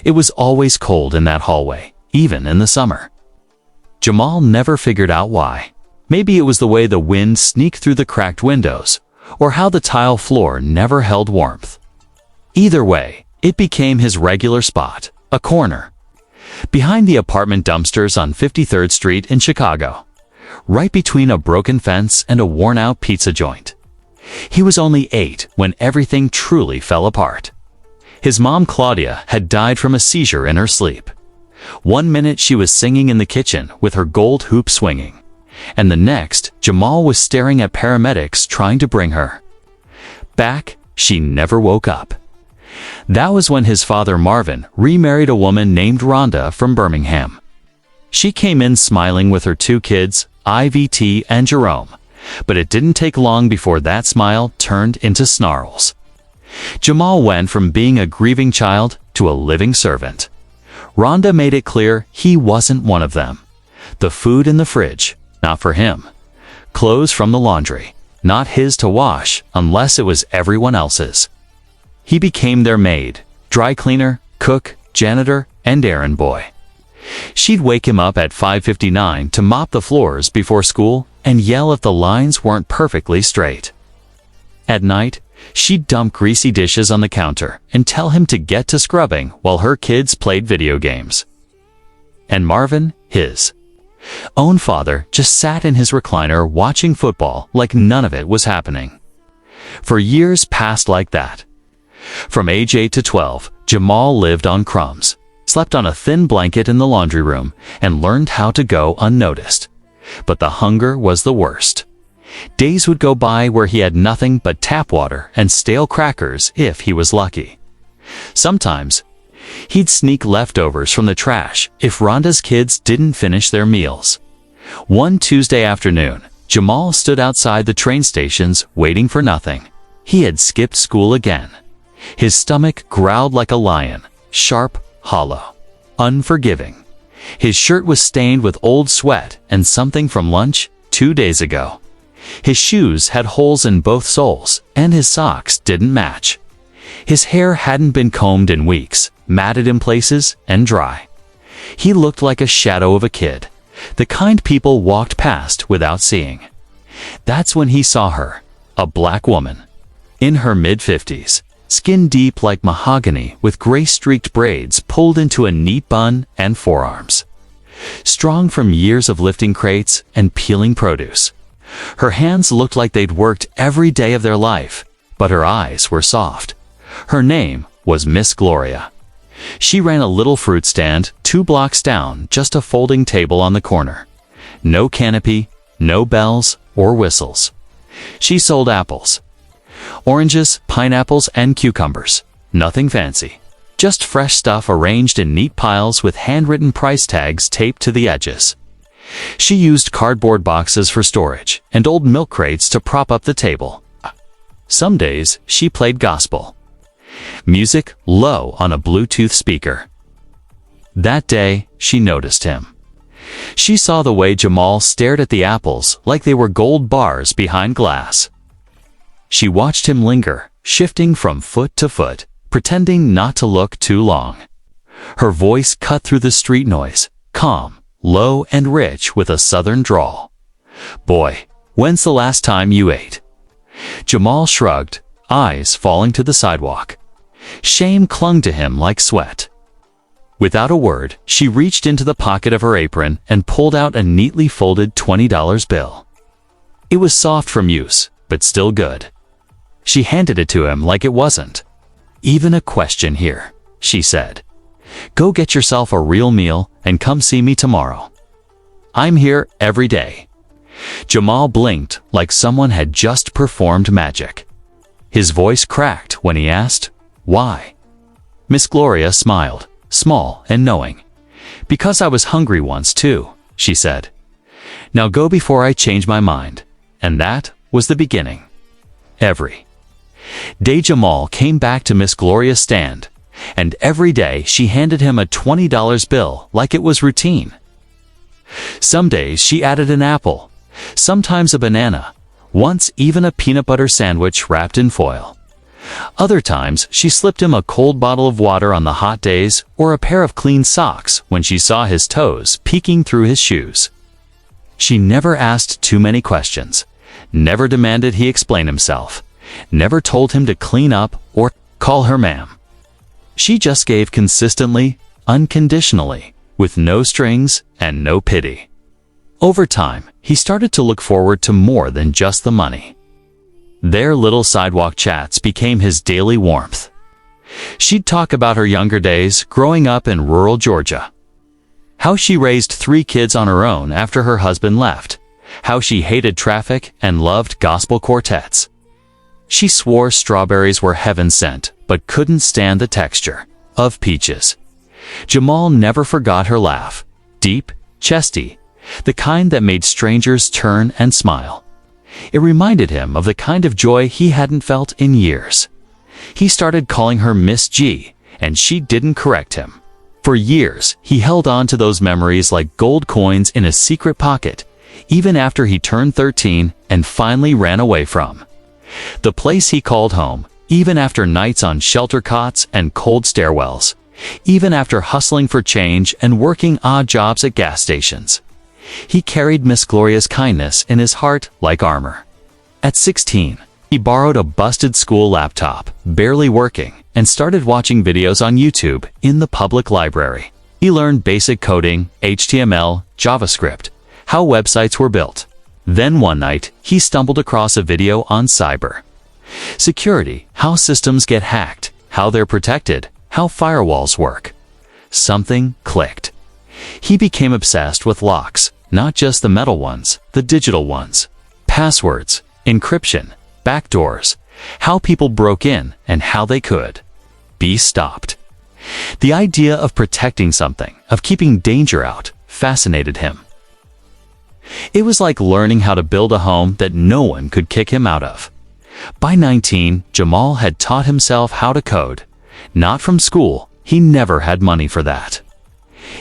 It was always cold in that hallway, even in the summer. Jamal never figured out why. Maybe it was the way the wind sneaked through the cracked windows, or how the tile floor never held warmth. Either way, it became his regular spot, a corner, behind the apartment dumpsters on 53rd Street in Chicago, right between a broken fence and a worn-out pizza joint. He was only 8 when everything truly fell apart. His mom, Claudia, had died from a seizure in her sleep. One minute she was singing in the kitchen with her gold hoop swinging, and the next, Jamal was staring at paramedics trying to bring her back. She never woke up. That was when his father, Marvin, remarried a woman named Rhonda from Birmingham. She came in smiling with her 2 kids, IVT and Jerome, but it didn't take long before that smile turned into snarls. Jamal went from being a grieving child to a living servant. Rhonda made it clear he wasn't one of them. The food in the fridge, not for him. Clothes from the laundry, not his to wash unless it was everyone else's. He became their maid, dry cleaner, cook, janitor, and errand boy. She'd wake him up at 5:59 to mop the floors before school and yell if the lines weren't perfectly straight. At night, she'd dump greasy dishes on the counter and tell him to get to scrubbing while her kids played video games. And Marvin, his own father, just sat in his recliner watching football like none of it was happening. For years passed like that. From age 8 to 12, Jamal lived on crumbs, slept on a thin blanket in the laundry room, and learned how to go unnoticed. But the hunger was the worst. Days would go by where he had nothing but tap water and stale crackers if he was lucky. Sometimes, he'd sneak leftovers from the trash if Rhonda's kids didn't finish their meals. One Tuesday afternoon, Jamal stood outside the train stations waiting for nothing. He had skipped school again. His stomach growled like a lion, sharp, hollow, unforgiving. His shirt was stained with old sweat and something from lunch 2 days ago. His shoes had holes in both soles, and his socks didn't match. His hair hadn't been combed in weeks, matted in places and dry. He looked like a shadow of a kid, the kind people walked past without seeing. That's when he saw her, a black woman, in her mid-50s, skin deep like mahogany with gray-streaked braids pulled into a neat bun and forearms. Strong from years of lifting crates and peeling produce. Her hands looked like they'd worked every day of their life, but her eyes were soft. Her name was Miss Gloria. She ran a little fruit stand 2 blocks down, just a folding table on the corner. No canopy, no bells or whistles. She sold apples, oranges, pineapples, and cucumbers. Nothing fancy. Just fresh stuff arranged in neat piles with handwritten price tags taped to the edges. She used cardboard boxes for storage and old milk crates to prop up the table. Some days, she played gospel music low on a Bluetooth speaker. That day, she noticed him. She saw the way Jamal stared at the apples like they were gold bars behind glass. She watched him linger, shifting from foot to foot, pretending not to look too long. Her voice cut through the street noise, calm, low and rich with a southern drawl. "Boy, when's the last time you ate?" Jamal shrugged, eyes falling to the sidewalk. Shame clung to him like sweat. Without a word, she reached into the pocket of her apron and pulled out a neatly folded $20 bill. It was soft from use, but still good. She handed it to him like it wasn't even a question here, she said. "Go get yourself a real meal and come see me tomorrow. I'm here every day." Jamal blinked like someone had just performed magic. His voice cracked when he asked, "Why?" Miss Gloria smiled, small and knowing. "Because I was hungry once too," she said. "Now go before I change my mind." And that was the beginning. Every day Jamal came back to Miss Gloria's stand, and every day she handed him a $20 bill like it was routine. Some days she added an apple, sometimes a banana, once even a peanut butter sandwich wrapped in foil. Other times, she slipped him a cold bottle of water on the hot days or a pair of clean socks when she saw his toes peeking through his shoes. She never asked too many questions, never demanded he explain himself, never told him to clean up or call her ma'am. She just gave consistently, unconditionally, with no strings and no pity. Over time, he started to look forward to more than just the money. Their little sidewalk chats became his daily warmth. She'd talk about her younger days growing up in rural Georgia. How she raised 3 kids on her own after her husband left. How she hated traffic and loved gospel quartets. She swore strawberries were heaven sent, but couldn't stand the texture of peaches. Jamal never forgot her laugh, deep, chesty, the kind that made strangers turn and smile. It reminded him of the kind of joy he hadn't felt in years. He started calling her Miss G, and she didn't correct him. For years, he held on to those memories like gold coins in a secret pocket, even after he turned 13 and finally ran away from the place he called home, even after nights on shelter cots and cold stairwells, even after hustling for change and working odd jobs at gas stations. He carried Miss Gloria's kindness in his heart like armor. At 16, he borrowed a busted school laptop, barely working, and started watching videos on YouTube in the public library. He learned basic coding, HTML, JavaScript, how websites were built. Then one night, he stumbled across a video on cyber security, how systems get hacked, how they're protected, how firewalls work. Something clicked. He became obsessed with locks, not just the metal ones, the digital ones. Passwords, encryption, backdoors, how people broke in and how they could be stopped. The idea of protecting something, of keeping danger out, fascinated him. It was like learning how to build a home that no one could kick him out of. By 19, Jamal had taught himself how to code. Not from school, he never had money for that.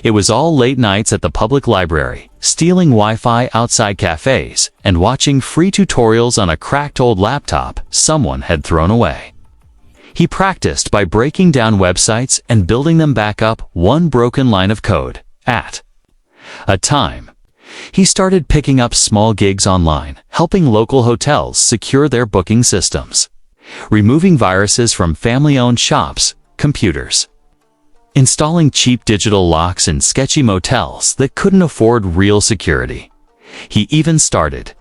It was all late nights at the public library, stealing Wi-Fi outside cafes, and watching free tutorials on a cracked old laptop someone had thrown away. He practiced by breaking down websites and building them back up one broken line of code at a time. He started picking up small gigs online, helping local hotels secure their booking systems, removing viruses from family-owned shops' computers, installing cheap digital locks in sketchy motels that couldn't afford real security. He even started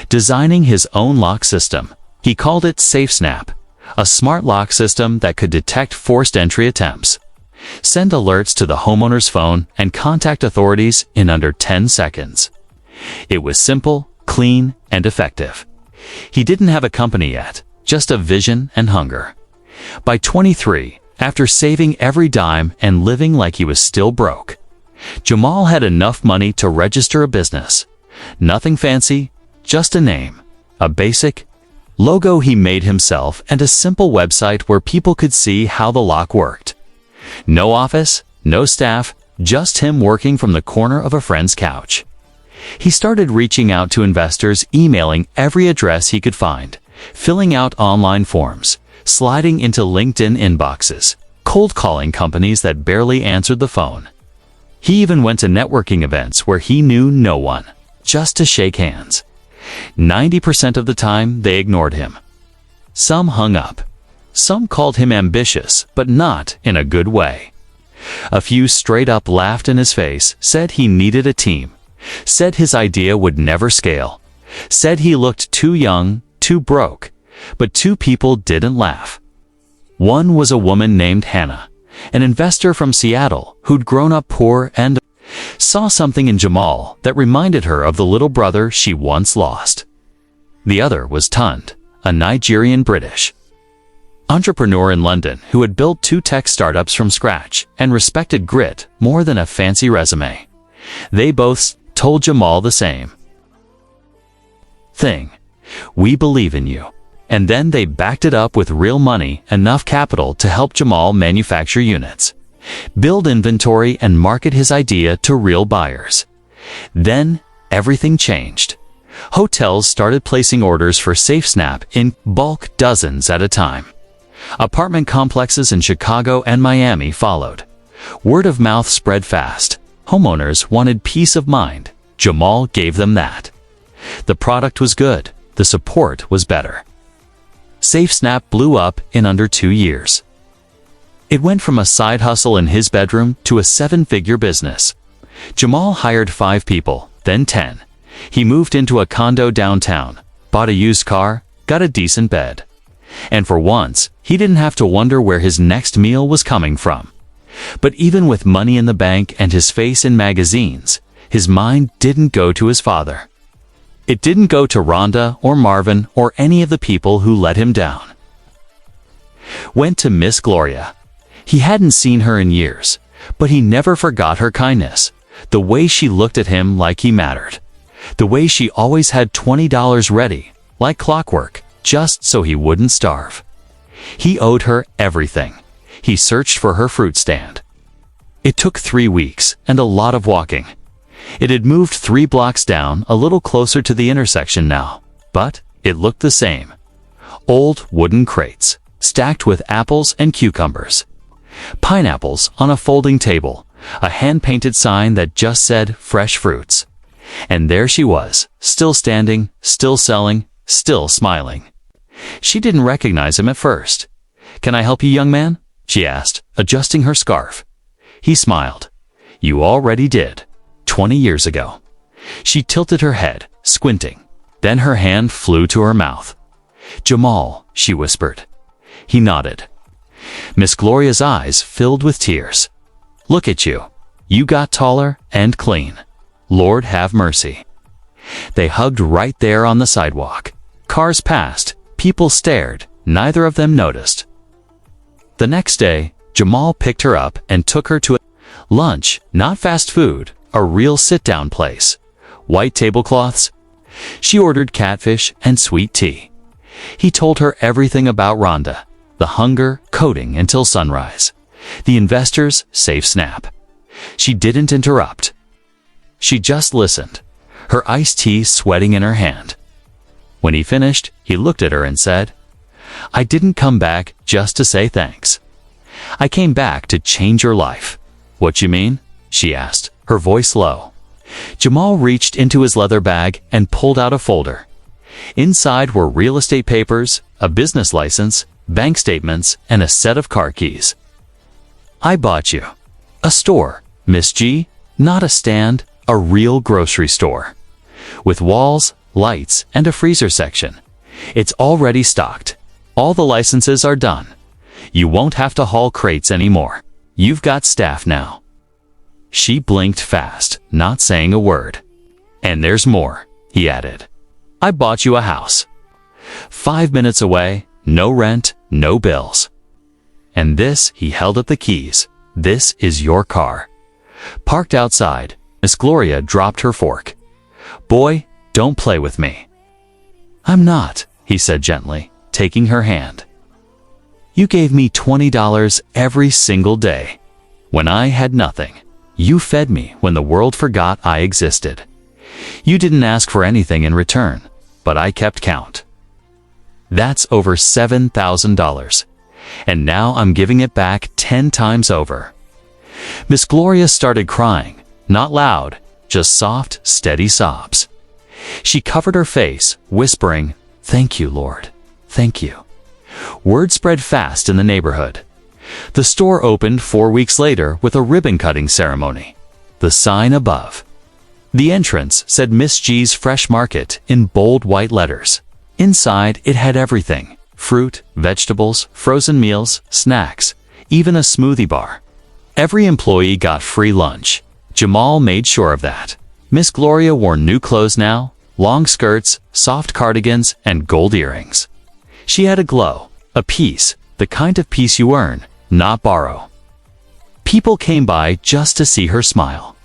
designing his own lock system. He called it SafeSnap, a smart lock system that could detect forced entry attempts, send alerts to the homeowner's phone, and contact authorities in under 10 seconds. It was simple, clean, and effective. He didn't have a company yet, just a vision and hunger. By 23, after saving every dime and living like he was still broke, Jamal had enough money to register a business. Nothing fancy, just a name, a basic logo he made himself, and a simple website where people could see how the lock worked. No office, no staff, just him working from the corner of a friend's couch. He started reaching out to investors, emailing every address he could find, filling out online forms, sliding into LinkedIn inboxes, cold calling companies that barely answered the phone. He even went to networking events where he knew no one, just to shake hands. 90% of the time, they ignored him. Some hung up. Some called him ambitious, but not in a good way. A few straight up laughed in his face, said he needed a team, said his idea would never scale, said he looked too young, too broke. But 2 people didn't laugh. One was a woman named Hannah, an investor from Seattle who'd grown up poor and saw something in Jamal that reminded her of the little brother she once lost. The other was Tund, a Nigerian British entrepreneur in London who had built 2 tech startups from scratch and respected grit more than a fancy resume. They both told Jamal the same thing: "We believe in you." And then they backed it up with real money, enough capital to help Jamal manufacture units, build inventory, and market his idea to real buyers. Then everything changed. Hotels started placing orders for SafeSnap in bulk, dozens at a time. Apartment complexes in Chicago and Miami followed. Word of mouth spread fast. Homeowners wanted peace of mind. Jamal gave them that. The product was good. The support was better. SafeSnap blew up in under 2 years. It went from a side hustle in his bedroom to a 7-figure business. Jamal hired 5 people, then 10. He moved into a condo downtown, bought a used car, got a decent bed. And for once, he didn't have to wonder where his next meal was coming from. But even with money in the bank and his face in magazines, his mind didn't go to his father. It didn't go to Rhonda or Marvin or any of the people who let him down. Went to Miss Gloria. He hadn't seen her in years, but he never forgot her kindness, the way she looked at him like he mattered, the way she always had $20 ready, like clockwork, just so he wouldn't starve. He owed her everything. He searched for her fruit stand. It took 3 weeks and a lot of walking. It had moved 3 blocks down, a little closer to the intersection now, but it looked the same. Old wooden crates, stacked with apples and cucumbers. Pineapples on a folding table, a hand-painted sign that just said fresh fruits. And there she was, still standing, still selling, still smiling. She didn't recognize him at first. "Can I help you, young man?" she asked, adjusting her scarf. He smiled. "You already did. 20 years ago." She tilted her head, squinting. Then her hand flew to her mouth. "Jamal," she whispered. He nodded. Miss Gloria's eyes filled with tears. "Look at you. You got taller and clean. Lord have mercy." They hugged right there on the sidewalk. Cars passed. People stared. Neither of them noticed. The next day, Jamal picked her up and took her to lunch, not fast food, a real sit-down place. White tablecloths. She ordered catfish and sweet tea. He told her everything about Rhonda, the hunger coding until sunrise, the investors SafeSnap. She didn't interrupt. She just listened, her iced tea sweating in her hand. When he finished, he looked at her and said, "I didn't come back just to say thanks. I came back to change your life." "What you mean?" she asked, her voice low. Jamal reached into his leather bag and pulled out a folder. Inside were real estate papers, a business license, bank statements, and a set of car keys. "I bought you a store, Miss G, not a stand, a real grocery store. With walls, lights, and a freezer section. It's already stocked. All the licenses are done. You won't have to haul crates anymore. You've got staff now." She blinked fast, not saying a word. "And there's more," he added. "I bought you a house. 5 minutes away, no rent, no bills. And this," he held up the keys, "this is your car." Parked outside, Miss Gloria dropped her fork. "Boy, don't play with me." "I'm not," he said gently, taking her hand. "You gave me $20 every single day. When I had nothing, you fed me when the world forgot I existed. You didn't ask for anything in return, but I kept count. That's over $7,000. And now I'm giving it back 10 times over." Miss Gloria started crying, not loud, just soft, steady sobs. She covered her face, whispering, "Thank you, Lord. Thank you." Word spread fast in the neighborhood. The store opened 4 weeks later with a ribbon-cutting ceremony. The sign above. The entrance said Miss G's Fresh Market in bold white letters. Inside, it had everything: fruit, vegetables, frozen meals, snacks, even a smoothie bar. Every employee got free lunch. Jamal made sure of that. Miss Gloria wore new clothes now, long skirts, soft cardigans, and gold earrings. She had a glow, a peace, the kind of peace you earn, not borrow. People came by just to see her smile.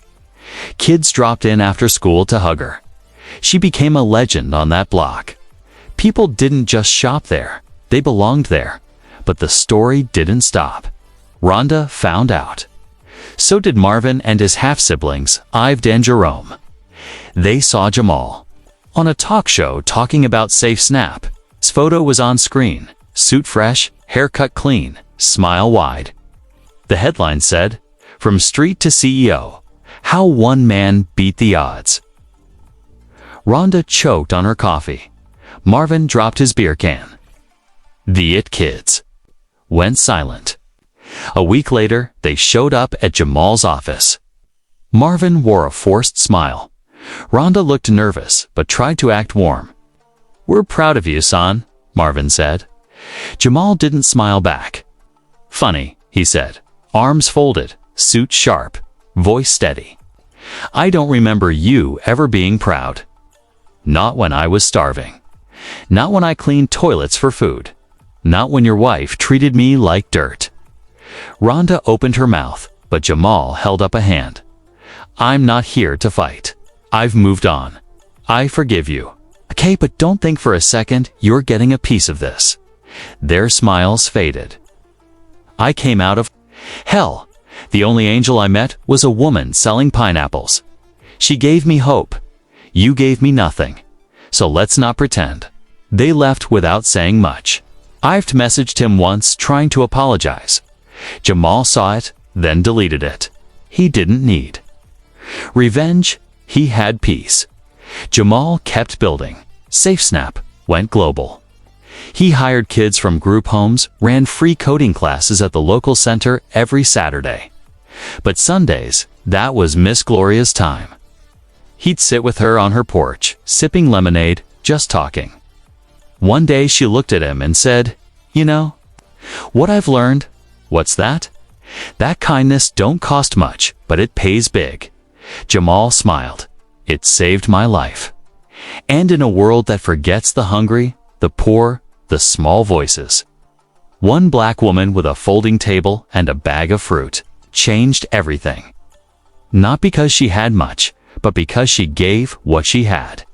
Kids dropped in after school to hug her. She became a legend on that block. People didn't just shop there, they belonged there. But the story didn't stop. Rhonda found out. So did Marvin and his half-siblings, Ives and Jerome. They saw Jamal on a talk show talking about SafeSnap. His photo was on screen, suit fresh, haircut clean, smile wide. The headline said, "From street to CEO, how one man beat the odds." Rhonda choked on her coffee. Marvin dropped his beer can. The It Kids went silent. A week later, they showed up at Jamal's office. Marvin wore a forced smile. Rhonda looked nervous, but tried to act warm. "We're proud of you, son," Marvin said. Jamal didn't smile back. "Funny," he said, arms folded, suit sharp, voice steady. "I don't remember you ever being proud. Not when I was starving. Not when I cleaned toilets for food. Not when your wife treated me like dirt." Rhonda opened her mouth, but Jamal held up a hand. "I'm not here to fight. I've moved on. I forgive you. Okay, but don't think for a second you're getting a piece of this." Their smiles faded. "I came out of hell. The only angel I met was a woman selling pineapples. She gave me hope. You gave me nothing. So let's not pretend." They left without saying much. I've messaged him once trying to apologize. Jamal saw it, then deleted it. He didn't need revenge. He had peace. Jamal kept building. SafeSnap went global. He hired kids from group homes, ran free coding classes at the local center every Saturday. But Sundays, that was Miss Gloria's time. He'd sit with her on her porch, sipping lemonade, just talking. One day she looked at him and said, "You know, what I've learned." "What's that?" "That kindness don't cost much, but it pays big." Jamal smiled. "It saved my life." And in a world that forgets the hungry, the poor, the small voices, one black woman with a folding table and a bag of fruit changed everything. Not because she had much, but because she gave what she had.